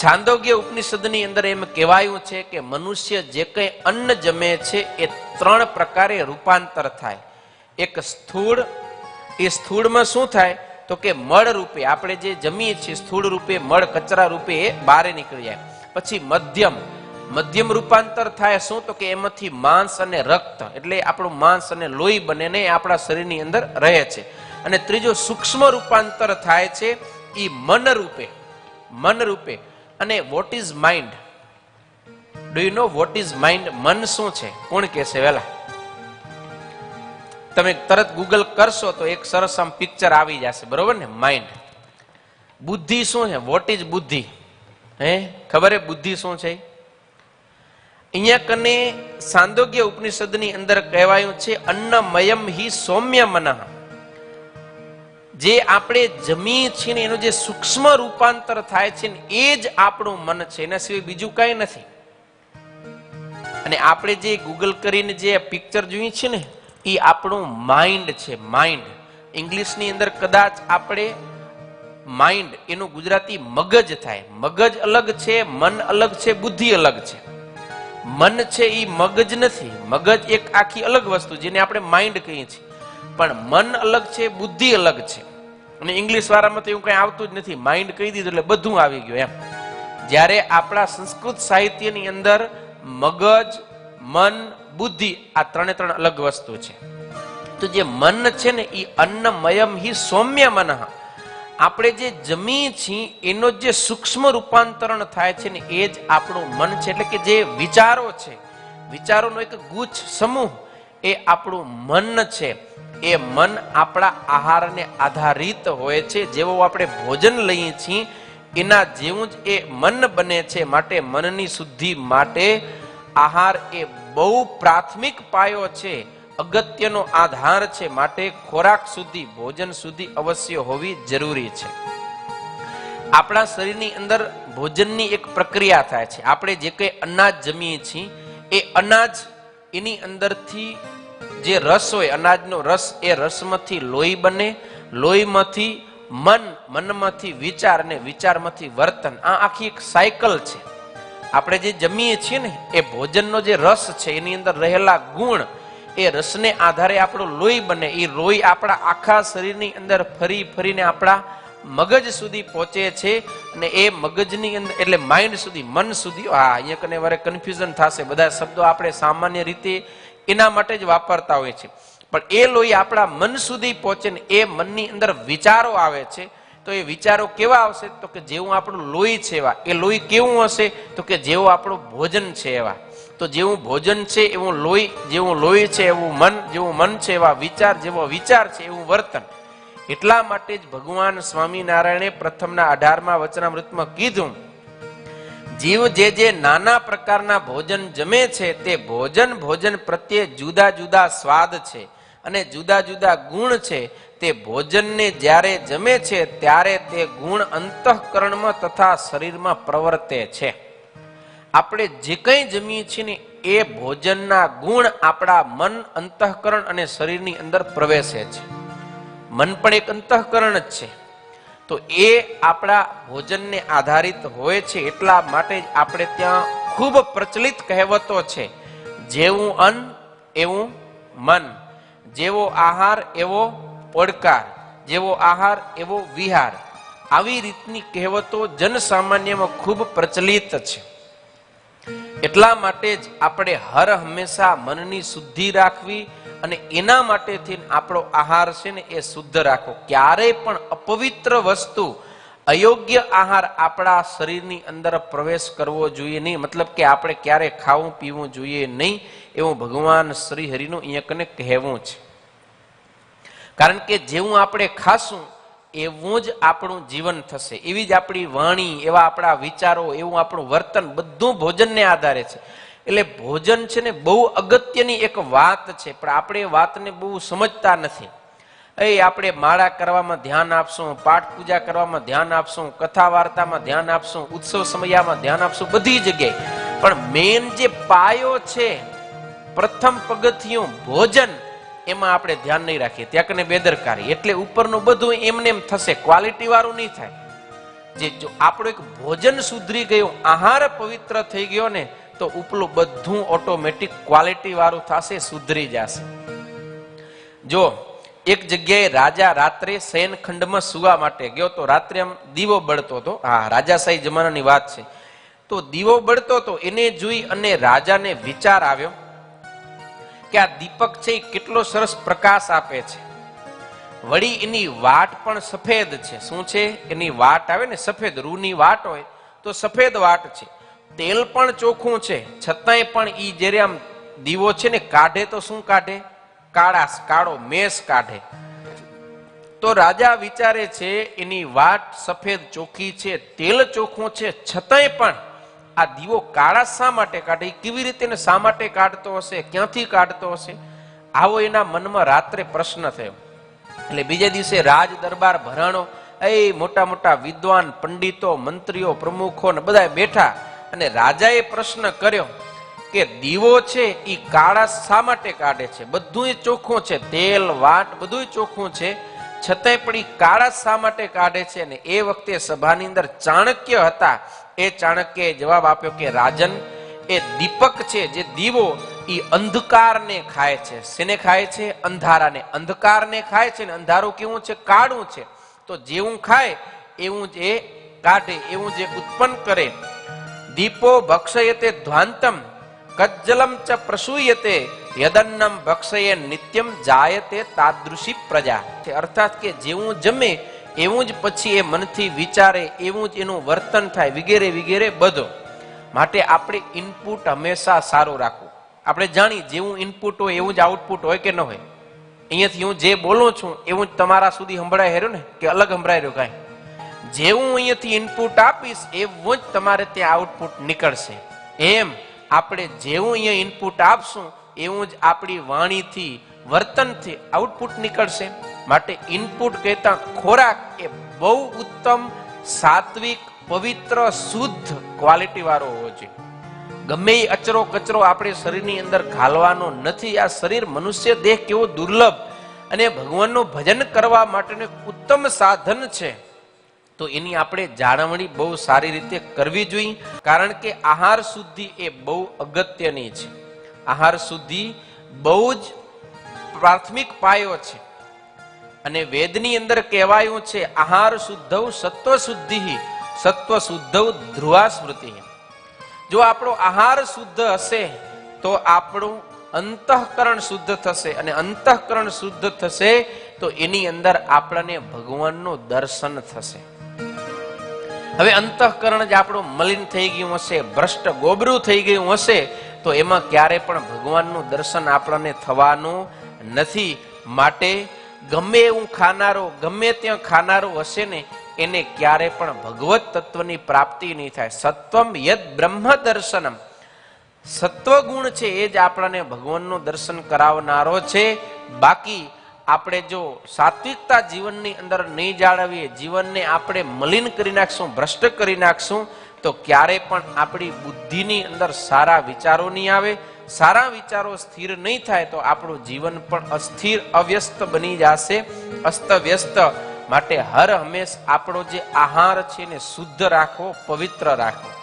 છાંદોગ્ય ઉપનિષદની અંદર એમ કહેવાયું છે કે મનુષ્ય જે કંઈ અન્ન જમે છે એ 3 પ્રકારે રૂપાંતર થાય. એક સ્થૂળ, એ સ્થૂળમાં શું થાય તો કે મળ રૂપે આપણે જે જમીએ છીએ સ્થૂળ રૂપે મળ કચરા રૂપે એ બહાર નીકળી જાય. પછી મધ્યમ રૂપાંતર થાય શું તો કે એમાંથી માંસ અને રક્ત એટલે આપણું માંસ અને લોહી બને ને આપણા શરીરની અંદર રહે છે. અને ત્રીજો સૂક્ષ્મ રૂપાંતર થાય છે એ મન રૂપે. અને what is mind? Do you know what is mind? મન શું છે? કોણ કહેશે વેલા? તમે તરત ગૂગલ કરશો તો એક સરસ આમ પિક્ચર આવી જશે, બરોબર ને? માઇન્ડ. બુદ્ધિ શું છે? વોટ ઇઝ બુદ્ધિ? ખબર હે બુદ્ધિ શું છે? અહીંયા કને છાંદોગ્ય ઉપનિષદની અંદર કહેવાયું છે અન્નમયમ હિ સૌમ્ય મનઃ. જે આપણે જમીએ છીએ ને એનું જે સૂક્ષ્મ રૂપાંતર થાય છે ને એ જ આપણું મન છે, એના સિવાય બીજું કઈ નથી. અને આપણે જે ગૂગલ કરીને જે પિક્ચર જોઈએ છે ને એ આપણું માઇન્ડ છે. માઇન્ડ ઇંગ્લિશની અંદર કદાચ આપણે માઇન્ડ એનું ગુજરાતી મગજ થાય. મગજ અલગ છે, મન અલગ છે, બુદ્ધિ અલગ છે. મન છે એ મગજ નથી. મગજ એક આખી અલગ વસ્તુ જેને આપણે માઇન્ડ કહીએ છીએ, પણ મન અલગ છે, બુદ્ધિ અલગ છે. અને ઇંગ્લિશ વાળામાં તો એવું કઈ આવતું જ નથી. માઇન્ડ કહી દીધું એટલે બધું આવી ગયું એમ. જ્યારે આપણા સંસ્કૃત સાહિત્યની અંદર મગજ, મન, બુદ્ધિ આ 3 અલગ વસ્તુ છે. તો જે મન છે ને એ અન્નમયમ હિ સૌમ્ય મનઃ. આપણે જે જમીએ છીએ એનો જે સૂક્ષ્મ રૂપાંતરણ થાય છે ને એ જ આપણું મન છે. એટલે કે જે વિચારો છે, વિચારોનો એક ગુચ્છ સમૂહ એ આપણું મન છે. એ મન આપણા આહારને આધારિત હોય છે. જેવો આપણે ભોજન લઈએ છીએ એના જેવું જ એ મન બને છે. માટે મનની શુદ્ધિ માટે આહાર એ બહુ પ્રાથમિક પાયો છે, અગત્યનો આધાર છે. માટે ખોરાક સુધી, ભોજન સુધી અવશ્ય હોવી જરૂરી છે. આપણા શરીરની અંદર ભોજનની એક પ્રક્રિયા થાય છે. આપણે જે કંઈ અનાજ જમીએ છીએ એ અનાજ એની અંદરથી જે રસ હોય, અનાજનો રસ, એ રસમાંથી લોહી બને, લોહીમાંથી મન, મનમાંથી વિચાર અને વિચારમાંથી વર્તન. આ આખી એક સાયકલ છે. આપણે જે જમીએ છીએ ને એ ભોજનનો જે રસ છે એની અંદર રહેલા ગુણ, એ રસને આધારે આપણું લોહી બને. એ લોહી આપણા આખા શરીરની અંદર ફરીને આપણા મગજ સુધી પહોંચે છે. અને એ મગજની અંદર એટલે માઇન્ડ સુધી, મન સુધી. અહીંયા કને વારે કન્ફ્યુઝન થશે. બધા શબ્દો આપણે સામાન્ય રીતે એના માટે જ વાપરતા હોય છે, પણ એ લોહી આપણા મન સુધી પહોંચે ને એ મનની અંદર વિચારો આવે છે. તો એ વિચારો કેવા આવશે તો કે જેવું આપણું લોહી છે એવા. એ લોહી કેવું હશે તો કે જેવું આપણું ભોજન છે એવા. તો જેવું ભોજન છે એવું લોહી, જેવું લોહી છે એવું મન, જેવું મન છે એવા વિચાર, જેવો વિચાર છે એવું વર્તન. એટલા માટે જ ભગવાન સ્વામિનારાયણે પ્રથમના 18મા વચનામૃતમાં કીધું, જીવ જે નાના પ્રકારના ભોજન જમે છે તે ભોજન પ્રત્યે જુદા જુદા સ્વાદ છે અને જુદા જુદા ગુણ છે. તે ભોજનને જ્યારે જમે છે ત્યારે તે ગુણ અંતઃકરણમાં તથા શરીરમાં પ્રવર્તે છે. આપણે જે કંઈ જમીએ છીએ ને એ ભોજનના ગુણ આપણા મન, અંતઃકરણ અને શરીરની અંદર પ્રવેશે છે. મન પણ એક અંતઃકરણ જ છે. તો એ આપણા ભોજનને આધારિત હોય છે. એટલા માટે જ આપણે ત્યાં ખૂબ પ્રચલિત કહેવતો છે, જેવું અન્ન એવું મન, જેવો આહાર એવો પડકાર, જેવો આહાર એવો વિહાર. આવી રીતની કહેવતો જનસામાન્યમાં ખૂબ પ્રચલિત છે. એટલા માટે જ આપણે હર હંમેશા મનની શુદ્ધિ રાખવી અને એના માટેથી આપણો આહાર છે ને એ શુદ્ધ રાખવો. ક્યારેય પણ અપવિત્ર વસ્તુ, અયોગ્ય આહાર આપણા શરીરની અંદર પ્રવેશ કરવો જોઈએ નહીં. મતલબ કે આપણે ક્યારે ખાવું પીવું જોઈએ નહીં, એવું ભગવાન શ્રી હરિનું અહીંયા કને કહેવું છે. કારણ કે જેવું આપણે ખાશું એવું જ આપણું જીવન થશે. એવી જ આપણી વાણી, એવા આપણા વિચારો, એવું આપણું વર્તન બધું ભોજનને આધારે છે. એટલે ભોજન છે ને બહુ અગત્યની એક વાત છે, પણ આપણે એ વાતને બહુ સમજતા નથી. આપણે માળા કરવામાં ધ્યાન આપશું, પાઠ પૂજા કરવામાં ધ્યાન આપશું, કથા વાર્તામાં ધ્યાન આપશું, ઉત્સવ સમયમાં ધ્યાન આપશું, બધી જગ્યાએ. પણ મેન જે પાયો છે, પ્રથમ પગથિયું ભોજન, એમાં આપણે ધ્યાન નહીં રાખીએ, ત્યાં કને બેદરકારી. એટલે ઉપરનું બધું એમને એમ થશે, ક્વોલિટી વાળું નહીં થાય. જે જો આપણું એક ભોજન સુધરી ગયું, આહાર પવિત્ર થઈ ગયો ને, તો ઉપલું બધું ઓટોમેટિક ક્વોલિટી વાળું થશે, સુધરી જશે. જો એક જગ્યાએ રાજા રાત્રે શયનખંડમાં સુવા માટે ગયો તો રાત્રે આમ દીવો બળતો હતો. હા, રાજાશાહી જમાનાની વાત છે. તો દીવો બળતો હતો, એને જોઈ અને રાજાને વિચાર આવ્યો કે આ દીપક છે એ કેટલો સરસ પ્રકાશ આપે છે, વળી એની વાટ પણ સફેદ છે. શું છે? એની વાટ આવે ને સફેદ, રૂની વાટ હોય તો સફેદ વાટ છે, તેલ પણ ચોખ્ખું છે, છતાંય પણ ઈ જ્યારે આમ દીવો છે ને કાઢે તો શું કાઢે? કાળાશ, કાળો મેસ કાઢે. તો રાજા વિચારે છે એની વાટ સફેદ ચોખ્ખી છે, તેલ ચોખ્ખું છે, છતાંય પણ આ દીવો કાળાશ શા માટે કાઢે? કેવી રીતે ને શા માટે કાઢતો હશે? ક્યાંથી કાઢતો હશે? આવો એના મનમાં રાત્રે પ્રશ્ન થયો. એટલે બીજે દિવસે રાજ દરબાર ભરાણો, એ મોટા મોટા વિદ્વાન પંડિતો, મંત્રીઓ, પ્રમુખો ને બધા બેઠા, અને રાજાએ પ્રશ્ન કર્યો કે દીવો છે એ કાળાશ શા માટે કાઢે છે? બધું ચોખ્ખું છે, તેલ વાટ બધું ચોખ્ખું છે, છતાંય પણ એ કાળાશ શા માટે કાઢે છે? અને એ વખતે સભાની અંદર ચાણક્ય હતા. એ ચાણક્યએ જવાબ આપ્યો કે રાજન, એ દીપક છે જે દીવો, એ અંધકારને ખાય છે. શેને ખાય છે? અંધારાને. અંધકારને ખાય છે ને અંધારું કેવું છે? કાળું છે. તો જેવું ખાય એવું જ એ કાઢે, એવું જે ઉત્પન્ન કરે. દીપો ભક્ષયતે ધ્વાંતમ કજ્જલમ ચ પ્રસૂયતે યદન્નમ ભક્ષયે નિત્યમ જાયતે તાદૃશી પ્રજા. અર્થાત કે જેવું જમે એવું જ પછી એ મનથી વિચારે, એવું જ એનું વર્તન થાય, વગેરે વગેરે બધો. માટે આપણે ઇનપુટ હંમેશા સારું રાખવું. આપણે જાણી જેવું ઇનપુટ હોય એવું જ આઉટપુટ હોય કે ન હોય? અહીંયાથી હું જે બોલું છું એવું જ તમારા સુધી સંભળાય હેર્યું ને, કે અલગ સંભળાય રહ્યું કાંઈ? જેવું અહીંયાથી ઇનપુટ આપીશ એવું જ તમારે ત્યાં આઉટપુટ નીકળશે. એમ આપણે જેવું અહીંયા ઇનપુટ આપશું એવું જ આપણી વાણીથી, વર્તનથી આઉટપુટ નીકળશે. માટે ઇનપુટ કહેતા ખોરાક એ બહુ ઉત્તમ, સાત્વિક, પવિત્ર, શુદ્ધ ક્વોલિટી વાળો હોવો જોઈએ. ગમે એ અચરો કચરો આપણે શરીરની અંદર ઘાલવાનો નથી. આ શરીર, મનુષ્ય દેહ કેવો દુર્લભ અને ભગવાનનું ભજન કરવા માટેનું ઉત્તમ સાધન છે. તો એની આપણે જાળવણી બહુ સારી રીતે કરવી જોઈએ. કારણ કે આહાર શુદ્ધિ એ બહુ અગત્યની છે. આહાર શુદ્ધિ બહુ જ પ્રાથમિક પાયો છે. અને વેદની અંદર કહેવાયું છે આહાર શુદ્ધવ સત્વ શુદ્ધિ સત્વ શુદ્ધવ ધ્રુવા સ્મૃતિ. જો આપણો આહાર શુદ્ધ હશે તો આપણું અંતઃકરણ શુદ્ધ થશે, અને અંતઃકરણ શુદ્ધ થશે તો એની અંદર આપણને ભગવાનનું દર્શન થશે. હવે અંતઃકરણ જ આપણું મલિન થઈ ગયું હશે, ભ્રષ્ટ ગોબરું થઈ ગયું હશે, તો એમાં ક્યારે પણ ભગવાનનું દર્શન આપણને થવાનું નથી. માટે ગમે એવું ખાનારો, ગમે ત્યાં ખાનારો હશે ને એને ક્યારે પણ ભગવત તત્વની પ્રાપ્તિ નહીં થાય. સત્વમ યદ બ્રહ્મ દર્શનમ, સત્વગુણ છે એ જ આપણને ભગવાનનું દર્શન કરાવનારો છે. બાકી આપણે જો સાત્વિકતા જીવનની અંદર નહીં જાળવીએ, જીવનને આપણે મલિન કરી નાખશું, ભ્રષ્ટ કરી નાખશું, તો ક્યારે પણ આપણી બુદ્ધિની અંદર સારા વિચારો નહીં આવે. સારા વિચારો સ્થિર નહીં થાય તો આપણું જીવન પણ અસ્થિર, અવ્યસ્ત બની જશે, અસ્તવ્યસ્ત. માટે હર હંમેશ આપણો જે આહાર છે એને શુદ્ધ રાખવો, પવિત્ર રાખવો.